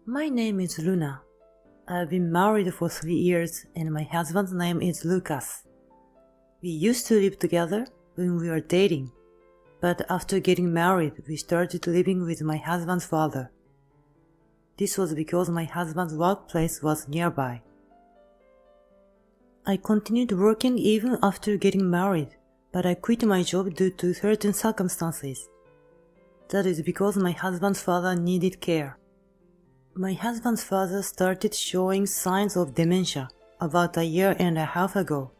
My name is Luna. I've been married for 3 years and my husband's name is Lucas. We used to live together when we were dating, but after getting married we started living with my husband's father. This was because my husband's workplace was nearby. I continued working even after getting married, but I quit my job due to certain circumstances. That is because my husband's father needed care. My husband's father started showing signs of dementia about a year and a half ago,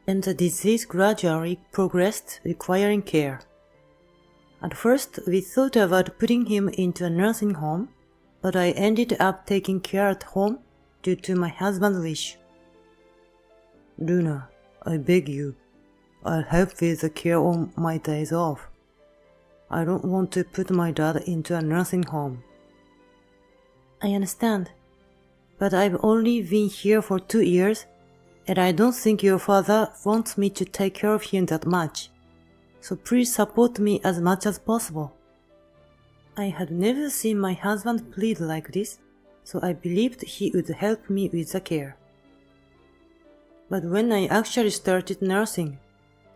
and the disease gradually progressed, requiring care. At first, we thought about putting him into a nursing home, but I ended up taking care at home due to my husband's wish. Luna, I beg you, I'll help with the care on my days off. I don't want to put my dad into a nursing home. I understand, but I've only been here for 2 years, and I don't think your father wants me to take care of him that much, so please support me as much as possible. I had never seen my husband plead like this, so I believed he would help me with the care. But when I actually started nursing,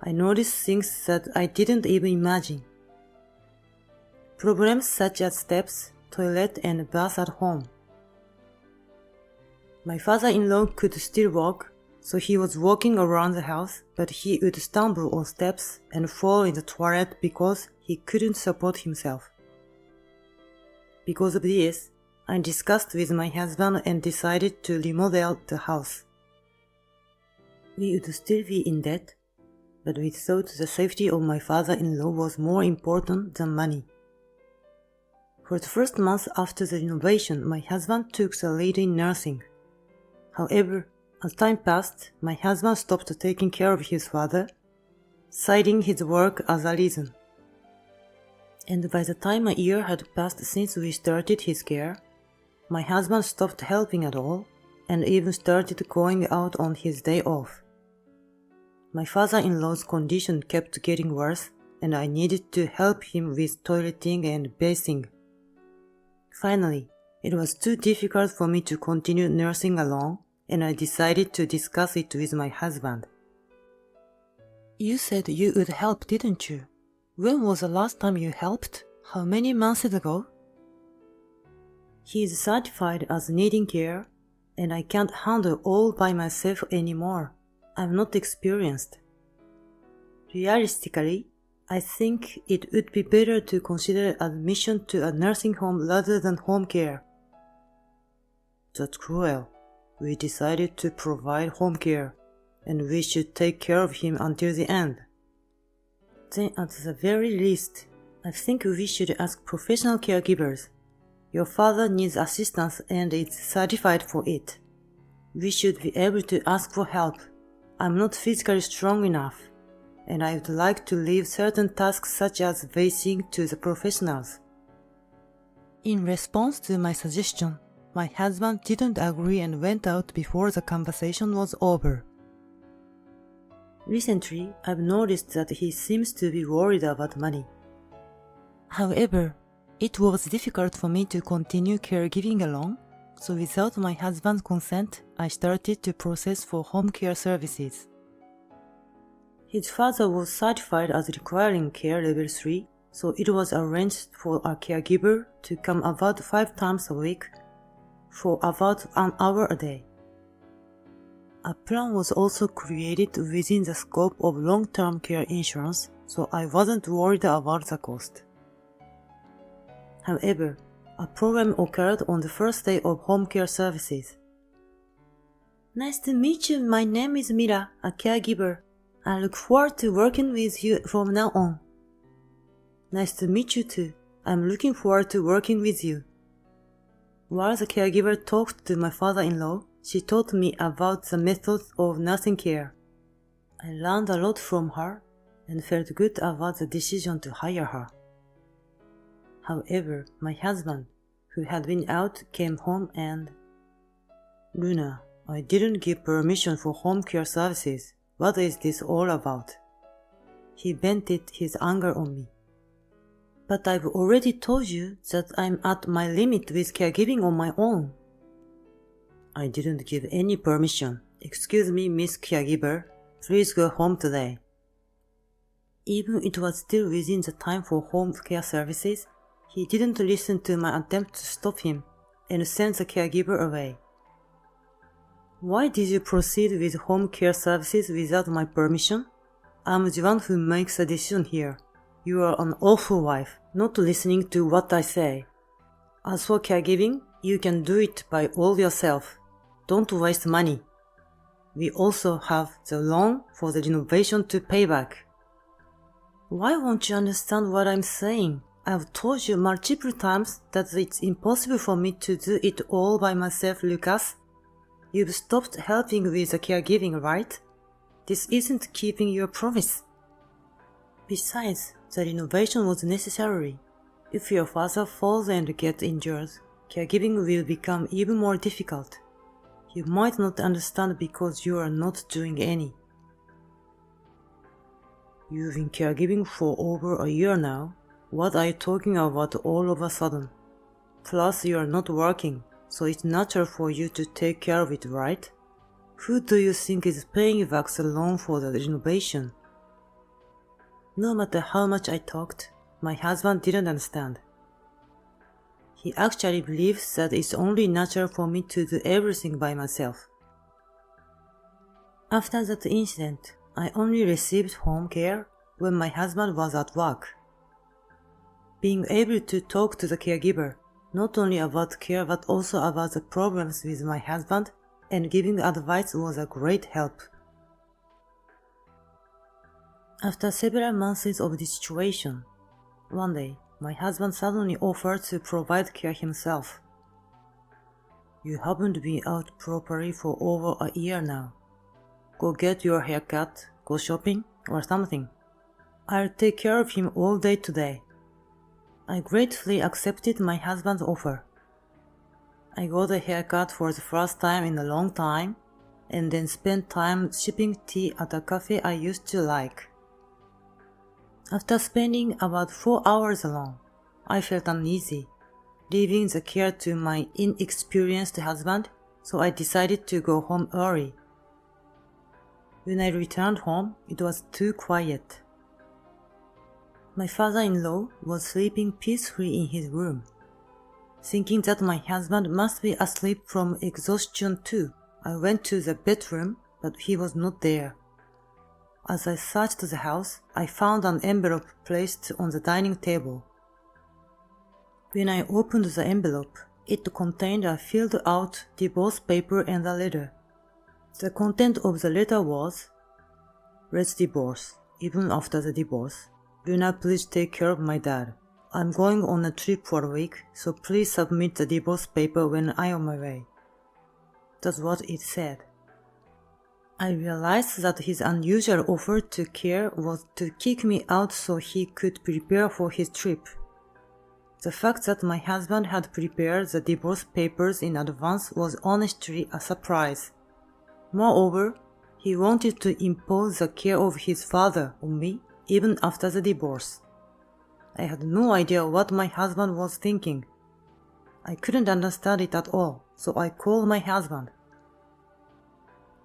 I noticed things that I didn't even imagine. Problems such as steps, toilet and bath at home. My father-in-law could still walk, so he was walking around the house, but he would stumble on steps and fall in the toilet because he couldn't support himself. Because of this, I discussed with my husband and decided to remodel the house. We would still be in debt, but we thought the safety of my father-in-law was more important than money. For the first month after the renovation, my husband took the lead in nursing. However, as time passed, my husband stopped taking care of his father, citing his work as a reason. And by the time a year had passed since we started his care, my husband stopped helping at all and even started going out on his day off. My father-in-law's condition kept getting worse, and I needed to help him with toileting and bathing. Finally, it was too difficult for me to continue nursing alone, and I decided to discuss it with my husband. You said you would help, didn't you? When was the last time you helped? How many months ago? He is certified as needing care, and I can't handle all by myself anymore. I'm not experienced. Realistically, I think it would be better to consider admission to a nursing home rather than home care. That's cruel. We decided to provide home care, and we should take care of him until the end. Then at the very least, I think we should ask professional caregivers. Your father needs assistance and is certified for it. We should be able to ask for help. I'm not physically strong enough, and I would like to leave certain tasks such as bathing to the professionals. In response to my suggestion, my husband didn't agree and went out before the conversation was over. Recently, I've noticed that he seems to be worried about money. However, it was difficult for me to continue caregiving alone, so without my husband's consent, I started to process for home care services. His father was certified as requiring care level 3, so it was arranged for a caregiver to come about 5 times a week for about an hour a day. A plan was also created within the scope of long-term care insurance, so I wasn't worried about the cost. However, a problem occurred on the first day of home care services. Nice to meet you, my name is Mira, a caregiver. I look forward to working with you from now on. Nice to meet you too. I'm looking forward to working with you. While the caregiver talked to my father-in-law, she taught me about the methods of nursing care. I learned a lot from her and felt good about the decision to hire her. However, my husband, who had been out, came home and... Luna, I didn't give permission for home care services. What is this all about? He vented his anger on me. But I've already told you that I'm at my limit with caregiving on my own. I didn't give any permission. Excuse me, Miss Caregiver. Please go home today. Even it was still within the time for home care services, he didn't listen to my attempt to stop him and sent the caregiver away. Why did you proceed with home care services without my permission? I'm the one who makes the decision here. You are an awful wife, not listening to what I say. As for caregiving, you can do it by all yourself. Don't waste money. We also have the loan for the renovation to pay back. Why won't you understand what I'm saying? I've told you multiple times that it's impossible for me to do it all by myself, Lucas. You've stopped helping with the caregiving, right? This isn't keeping your promise. Besides, the renovation was necessary. If your father falls and gets injured, caregiving will become even more difficult. You might not understand because you are not doing any. You've been caregiving for over a year now. What are you talking about all of a sudden? Plus, you are not working, so it's natural for you to take care of it, right? Who do you think is paying back the loan for the renovation? No matter how much I talked, my husband didn't understand. He actually believes that it's only natural for me to do everything by myself. After that incident, I only received home care when my husband was at work. Being able to talk to the caregiver, not only about care but also about the problems with my husband, and giving advice was a great help. After several months of this situation, one day, my husband suddenly offered to provide care himself. You haven't been out properly for over a year now. Go get your haircut, go shopping, or something. I'll take care of him all day today. I gratefully accepted my husband's offer. I got a haircut for the first time in a long time, and then spent time sipping tea at a cafe I used to like. After spending about 4 hours alone, I felt uneasy, leaving the care to my inexperienced husband, so I decided to go home early. When I returned home, it was too quiet. My father-in-law was sleeping peacefully in his room. Thinking that my husband must be asleep from exhaustion too, I went to the bedroom, but he was not there. As I searched the house, I found an envelope placed on the dining table. When I opened the envelope, it contained a filled-out divorce paper and a letter. The content of the letter was, "Let's divorce, even after the divorce. Luna, please take care of my dad. I'm going on a trip for a week, so please submit the divorce paper when I'm on my way." That's what it said. I realized that his unusual offer to care was to kick me out so he could prepare for his trip. The fact that my husband had prepared the divorce papers in advance was honestly a surprise. Moreover, he wanted to impose the care of his father on me even after the divorce. I had no idea what my husband was thinking. I couldn't understand it at all, so I called my husband.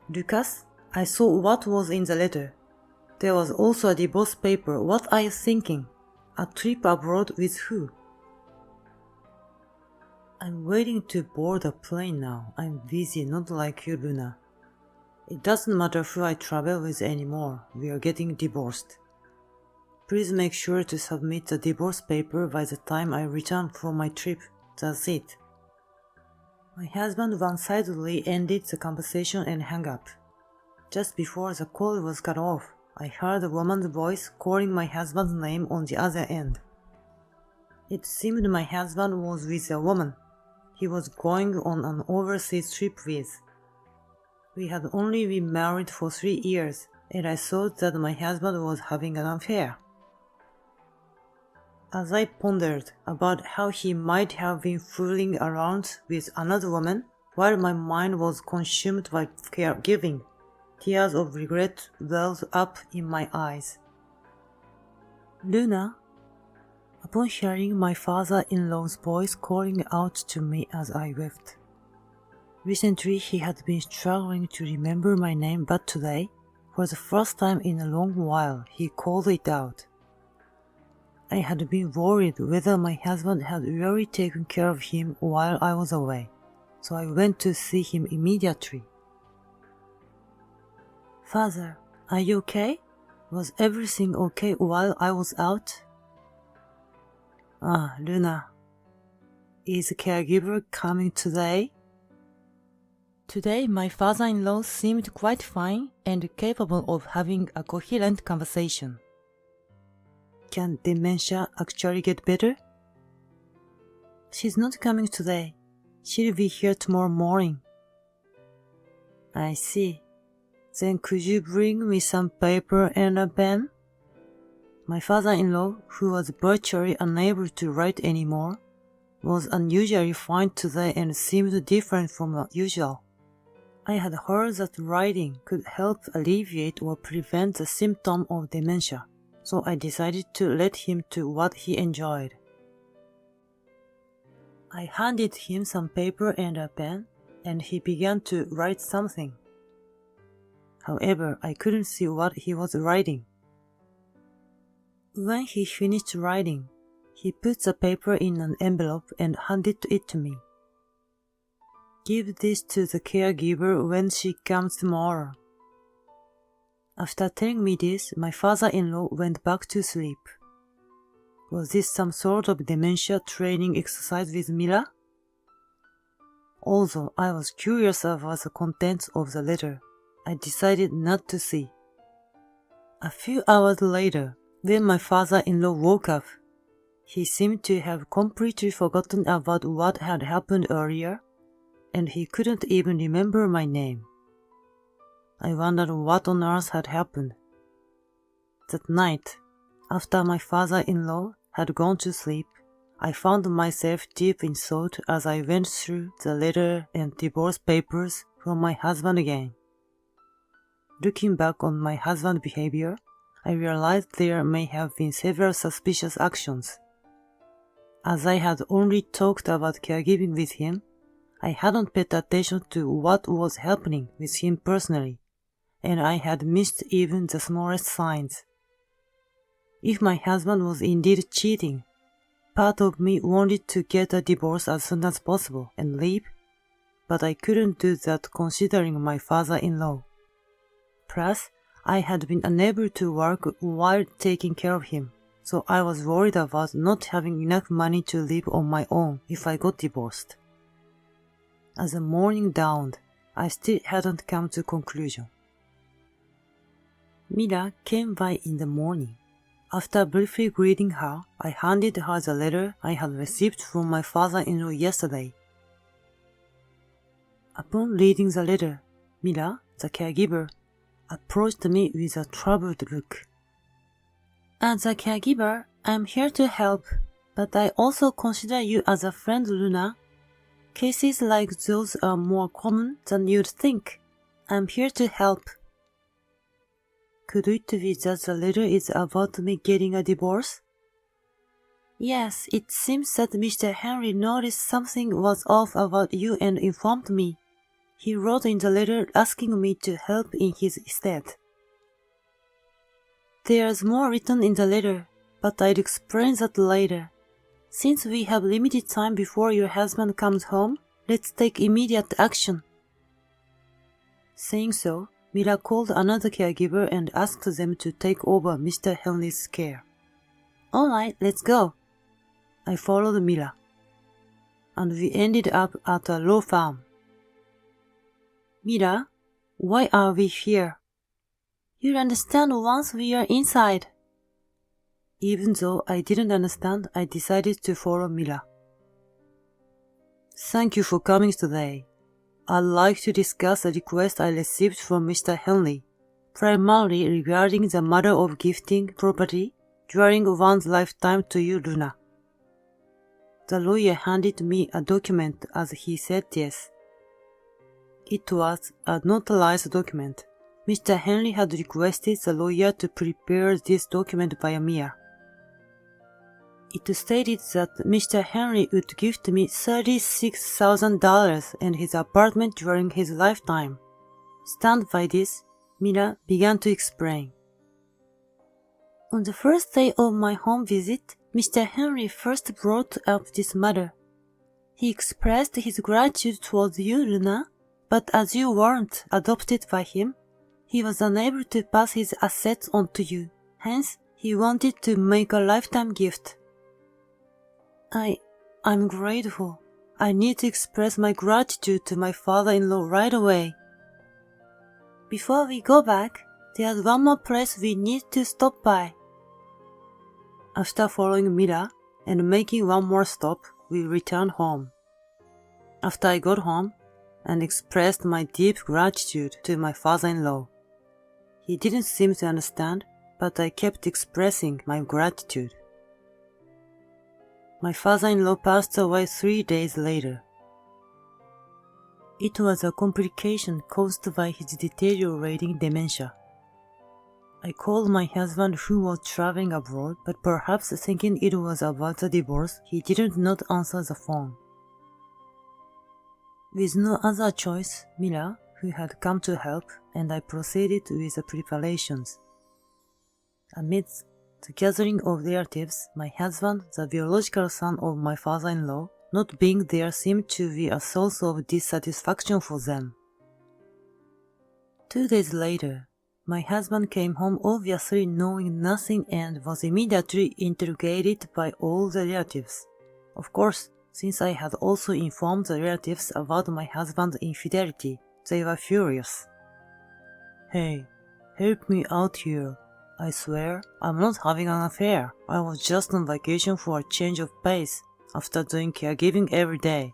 "Lucas, I saw what was in the letter. There was also a divorce paper. What are you thinking? A trip abroad with who?" "I'm waiting to board a plane now. I'm busy, not like you, Luna. It doesn't matter who I travel with anymore. We are getting divorced. Please make sure to submit the divorce paper by the time I return from my trip. That's it." My husband one-sidedly ended the conversation and hung up. Just before the call was cut off, I heard a woman's voice calling my husband's name on the other end. It seemed my husband was with a woman he was going on an overseas trip with. We had only been married for 3 years, and I thought that my husband was having an affair. As I pondered about how he might have been fooling around with another woman while my mind was consumed by caregiving, tears of regret welled up in my eyes. "Luna?" A upon hearing my father-in-law's voice calling out to me as I wept. Recently, he had been struggling to remember my name, but today, for the first time in a long while, he called it out. I had been worried whether my husband had really taken care of him while I was away, so I went to see him immediately. "Father, are you okay? Was everything okay while I was out?" "Ah, Luna. Is the caregiver coming today?" Today, my father-in-law seemed quite fine and capable of having a coherent conversation. "Can dementia actually get better?" "She's not coming today. She'll be here tomorrow morning." "I see. Then could you bring me some paper and a pen?" My father-in-law, who was virtually unable to write anymore, was unusually fine today and seemed different from usual. I had heard that writing could help alleviate or prevent the symptom of dementia, so I decided to let him do what he enjoyed. I handed him some paper and a pen, and he began to write something. However, I couldn't see what he was writing. When he finished writing, he put the paper in an envelope and handed it to me. "Give this to the caregiver when she comes tomorrow." After telling me this, my father-in-law went back to sleep. Was this some sort of dementia training exercise with Mila? Although I was curious about the contents of the letter, I decided not to see. A few hours later, when my father-in-law woke up, he seemed to have completely forgotten about what had happened earlier, and he couldn't even remember my name. I wondered what on earth had happened. That night, after my father-in-law had gone to sleep, I found myself deep in thought as I went through the letter and divorce papers from my husband again. Looking back on my husband's behavior, I realized there may have been several suspicious actions. As I had only talked about caregiving with him, I hadn't paid attention to what was happening with him personally, and I had missed even the smallest signs. If my husband was indeed cheating, part of me wanted to get a divorce as soon as possible and leave, but I couldn't do that considering my father-in-law. Plus, I had been unable to work while taking care of him, so I was worried about not having enough money to live on my own if I got divorced. As the morning dawned, I still hadn't come to a conclusion. Mila came by in the morning. After briefly greeting her, I handed her the letter I had received from my father-in-law yesterday. Upon reading the letter, Mila, the caregiver, approached me with a troubled look. "As a caregiver, I'm here to help, but I also consider you as a friend, Luna. Cases like those are more common than you'd think. I'm here to help." Could it be that the letter is about me getting a divorce? Yes, it seems that Mr. Henry noticed something was off about you and informed me. He wrote in the letter asking me to help in his stead. There's more written in the letter, but I'll explain that later. Since we have limited time before your husband comes home, let's take immediate action. Saying so, Mila called another caregiver and asked them to take over Mr. Henry's care. "Alright, let's go." I followed Mila, and we ended up at a law firm. "Mila, why are we here?" "You'll understand once we are inside." Even though I didn't understand, I decided to follow Mila. "Thank you for coming today. I'd like to discuss a request I received from Mr. Henry, primarily regarding the matter of gifting property during one's lifetime to you, Luna." The lawyer handed me a document as he said yes. It was a notarized document. Mr. Henry had requested the lawyer to prepare this document via mail. It stated that Mr. Henry would gift me $36,000 and his apartment during his lifetime. Stunned by this, Mila began to explain. On the first day of my home visit, Mr. Henry first brought up this matter. He expressed his gratitude towards you, Luna, but as you weren't adopted by him, he was unable to pass his assets on to you. Hence, he wanted to make a lifetime gift. I'm grateful. I need to express my gratitude to my father-in-law right away. Before we go back, there's one more place we need to stop by. After following Mila and making one more stop, we returned home. After I got home and expressed my deep gratitude to my father-in-law, he didn't seem to understand, but I kept expressing my gratitude. My father-in-law passed away 3 days later. It was a complication caused by his deteriorating dementia. I called my husband who was traveling abroad, but perhaps thinking it was about the divorce, he didn't not answer the phone. With no other choice, Mila, who had come to help, and I proceeded with the preparations. Amidst the gathering of relatives, my husband, the biological son of my father-in-law, not being there seemed to be a source of dissatisfaction for them. 2 days later, my husband came home obviously knowing nothing and was immediately interrogated by all the relatives. Of course, since I had also informed the relatives about my husband's infidelity, they were furious. Hey, help me out here. I swear, I'm not having an affair. I was just on vacation for a change of pace after doing caregiving every day.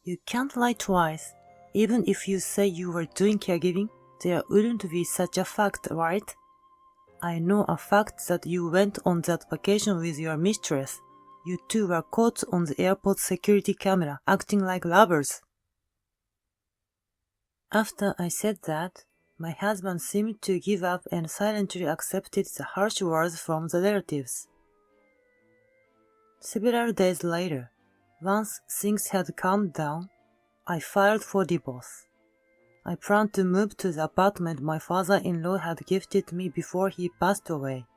You can't lie twice. Even if you say you were doing caregiving, there wouldn't be such a fact, right? I know a fact that you went on that vacation with your mistress. You two were caught on the airport security camera, acting like lovers. After I said that, my husband seemed to give up and silently accepted the harsh words from the relatives. Several days later, once things had calmed down, I filed for divorce. I planned to move to the apartment my father-in-law had gifted me before he passed away.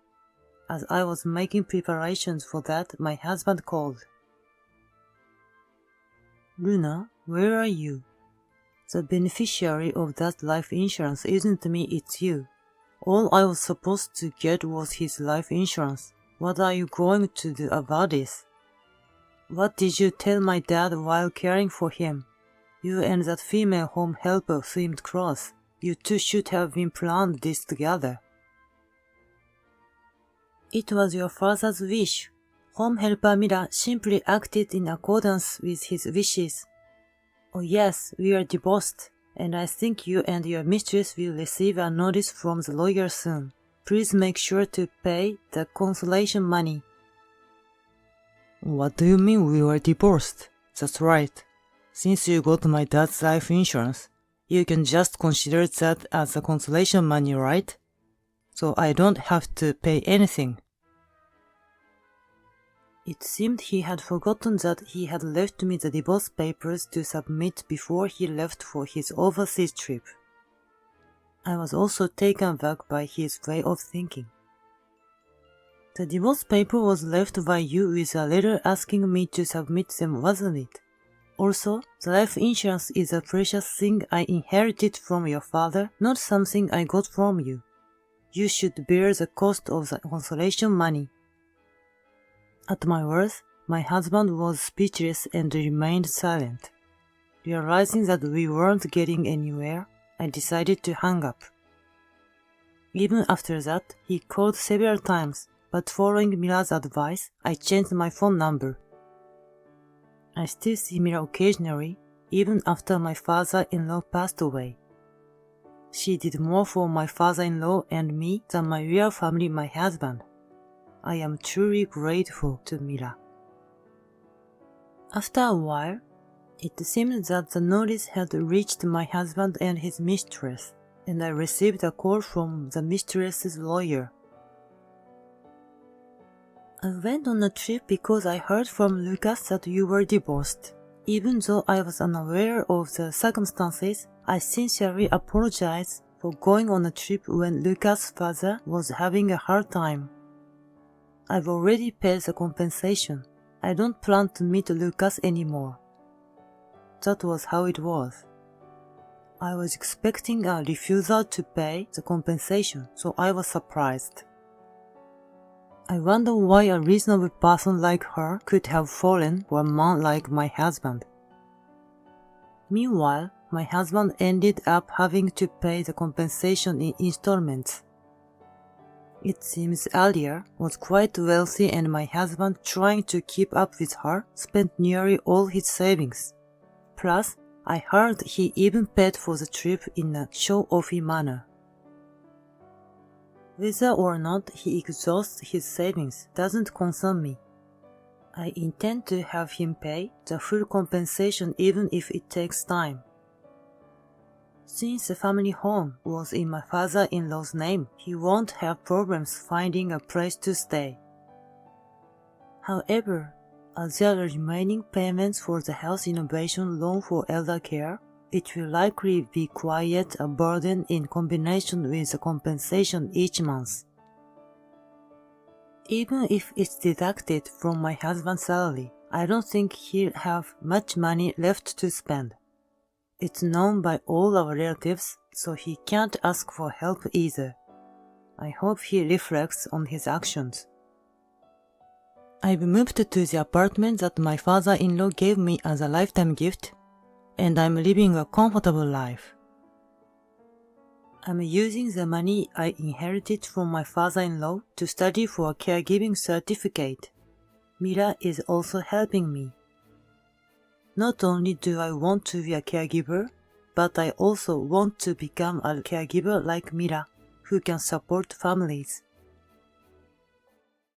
As I was making preparations for that, my husband called. Luna, where are you? The beneficiary of that life insurance isn't me, it's you. All I was supposed to get was his life insurance. What are you going to do about this? What did you tell my dad while caring for him? You and that female home helper seemed close. You two should have been planned this together. It was your father's wish. Home helper Mira simply acted in accordance with his wishes. Oh yes, we are divorced, and I think you and your mistress will receive a notice from the lawyer soon. Please make sure to pay the consolation money. What do you mean we were divorced? That's right. Since you got my dad's life insurance, you can just consider that as the consolation money, right? So I don't have to pay anything. It seemed he had forgotten that he had left me the divorce papers to submit before he left for his overseas trip. I was also taken back by his way of thinking. The divorce paper was left by you with a letter asking me to submit them, wasn't it? Also, the life insurance is a precious thing I inherited from your father, not something I got from you. You should bear the cost of the consolation money. At my words, my husband was speechless and remained silent. Realizing that we weren't getting anywhere, I decided to hang up. Even after that, he called several times, but following Mira's advice, I changed my phone number. I still see Mira occasionally, even after my father-in-law passed away. She did more for my father-in-law and me than my real family, my husband. I am truly grateful to Mira. After a while, it seemed that the notice had reached my husband and his mistress, and I received a call from the mistress's lawyer. I went on a trip because I heard from Lucas that you were divorced. Even though I was unaware of the circumstances, I sincerely apologize for going on a trip when Lucas' father was having a hard time. I've already paid the compensation. I don't plan to meet Lucas anymore. That was how it was. I was expecting a refusal to pay the compensation, so I was surprised. I wonder why a reasonable person like her could have fallen for a man like my husband. Meanwhile, my husband ended up having to pay the compensation in installments. It seems Alia was quite wealthy and my husband, trying to keep up with her, spent nearly all his savings. Plus, I heard he even paid for the trip in a show-offy manner. Whether or not he exhausts his savings doesn't concern me. I intend to have him pay the full compensation even if it takes time. Since the family home was in my father-in-law's name, he won't have problems finding a place to stay. However, as there are remaining payments for the health innovation loan for elder care, it will likely be quite a burden in combination with the compensation each month. Even if it's deducted from my husband's salary, I don't think he'll have much money left to spend. It's known by all our relatives, so he can't ask for help either. I hope he reflects on his actions. I've moved to the apartment that my father-in-law gave me as a lifetime gift, and I'm living a comfortable life. I'm using the money I inherited from my father-in-law to study for a caregiving certificate. Mira is also helping me. Not only do I want to be a caregiver, but I also want to become a caregiver like Mira, who can support families.